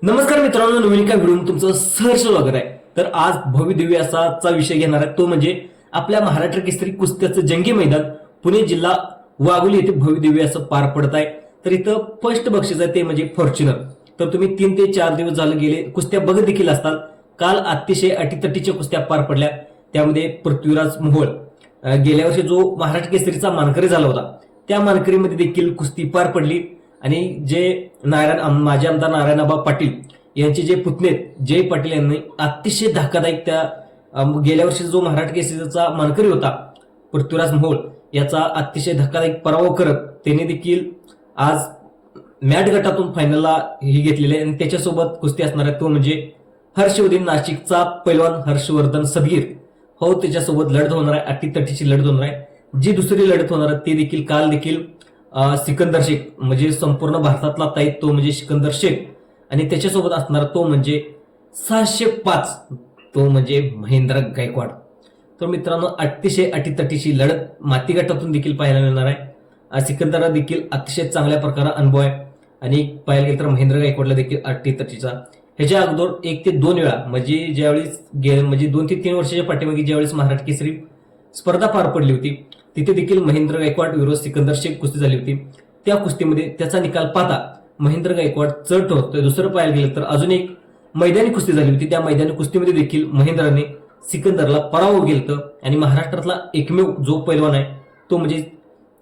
नमस्कार मित्रांनो, नवीन एका व्हिडिओमध्ये तुमचं सहर्ष स्वागत आहे. तर आज भव्य दिव्य असाचा विषय घेणार आहे, तो म्हणजे आपल्या महाराष्ट्र केसरी कुस्त्याचं जंगी मैदान पुणे जिल्हा वाघोली येथे भव्य दिव्य असं पार पडत आहे. तर इथं फर्स्ट बक्षीस आहे ते म्हणजे फॉर्च्युनर. तर तुम्ही 3 ते 4 दिवस झाले गेले कुस्त्या बघत देखील असताल. काल अतिशय अटीतटीच्या कुस्त्या पार पडल्या. त्यामध्ये पृथ्वीराज मोहोळ गेल्या वर्षी जो महाराष्ट्र केसरीचा मानकरी झाला होता, त्या मानकरीमध्ये देखील कुस्ती पार पडली. आणि जे माजी आमदार नारायणआबा पाटील यांचे जे पुतणे जय पाटील यांनी अतिशय धक्कादायक त्या गेल्या वर्षी जो महाराष्ट्र केसरीचा मानकरी होता पृथ्वीराज मोहोळ याचा अतिशय धक्कादायक पराभव करत त्यांनी देखील आज मॅट गटातून फायनलला ही घेतलेली आहे. आणि त्याच्यासोबत कुस्ती असणार आहे तो म्हणजे हर्षवर्धन नाशिकचा पैलवान हर्षवर्धन सदगीर हो त्याच्यासोबत लढत होणार आहे. अटीतटीची लढत होणार आहे. जी दुसरी लढत होणार आहे ते देखील काल देखील सिकंदर शेख म्हणजे संपूर्ण भारतातला ताईत तो म्हणजे सिकंदर शेख आणि त्याच्यासोबत असणार तो म्हणजे 605 तो म्हणजे महेंद्र गायकवाड. तर मित्रांनो, अतिशय अटीतटीची लढत माती गटातून देखील पाहायला मिळणार आहे. सिकंदरला देखील अतिशय चांगल्या प्रकारे अनुभव आहे आणि पाहायला गेलं तर महेंद्र गायकवाडला देखील अटीतटीचा ह्याच्या अगोदर 1 ते 2 वेळा म्हणजे ज्यावेळेस म्हणजे 2 ते 3 वर्षाच्या पाठीमागे ज्यावेळेस महाराष्ट्र केसरी स्पर्धा पार पडली होती तिथे देखील महेंद्र गायकवाड विरोध सिकंदर शेख कुस्ती झाली होती. त्या कुस्तीमध्ये त्याचा निकाल पाहता महेंद्र गायकवाड चढ ठरतोय. दुसरं पाहायला गेलं तर अजून एक मैदानी कुस्ती झाली होती. त्या मैदानी कुस्तीमध्ये देखील महेंद्रने सिकंदरला पराभव केलं आणि महाराष्ट्रातला एकमेव जो पैलवान आहे तो म्हणजे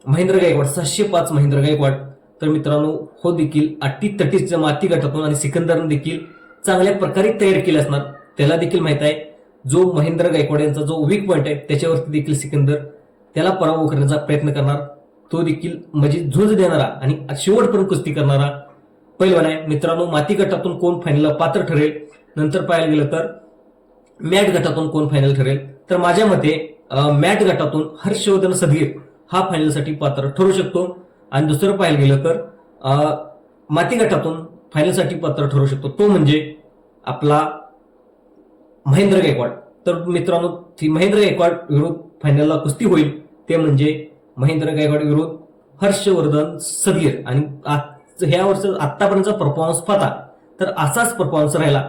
महेंद्र गायकवाड 605 महेंद्र गायकवाड. तर मित्रांनो, हो देखील अटीतटीच्या माती गटातून आणि सिकंदरने देखील चांगल्या प्रकारे तयार केली असणार. त्याला देखील माहित आहे जो महेंद्र गायकवाड यांचा जो वीक पॉईंट आहे त्याच्यावरती देखील सिकंदर त्याला पराभव करण्याचा प्रयत्न करणार. तो देखील म्हणजे झुंज देणारा आणि शेवटपर्यंत कुस्ती करणारा पैलवान आहे. मित्रांनो, माती गटातून कोण फायनलला पात्र ठरेल, नंतर पाहायला गेलं तर मॅट गटातून कोण फायनल ठरेल, तर माझ्या मते मॅट गटातून हर्षवर्धन सदगीर हा फायनलसाठी पात्र ठरू शकतो. आणि दुसरं पाहायला गेलं तर माती गटातून फायनलसाठी पात्र ठरू शकतो तो म्हणजे आपला महेंद्र गायकवाड. तर मित्रांनो, महेंद्र गायकवाड विरुद्ध फायनलला कुस्ती होईल ते म्हणजे महेंद्र गायकवाड विरुद्ध हर्षवर्धन सदगीर. आणि ह्या वर्षी आतापर्यंतचा परफॉर्मन्स पाहता तर असाच परफॉर्मन्स राहिला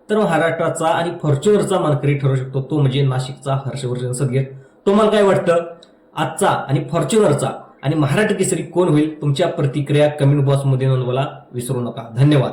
तर महाराष्ट्राचा आणि फॉर्च्युनरचा मानकरी ठरू शकतो तो म्हणजे नाशिकचा हर्षवर्धन सदगीर. तुम्हाला काय वाटतं आजचा आणि फॉर्च्युनरचा आणि महाराष्ट्र केसरी कोण होईल? तुमच्या प्रतिक्रिया कमेंट बॉक्समध्ये नोंदवायला विसरू नका. धन्यवाद.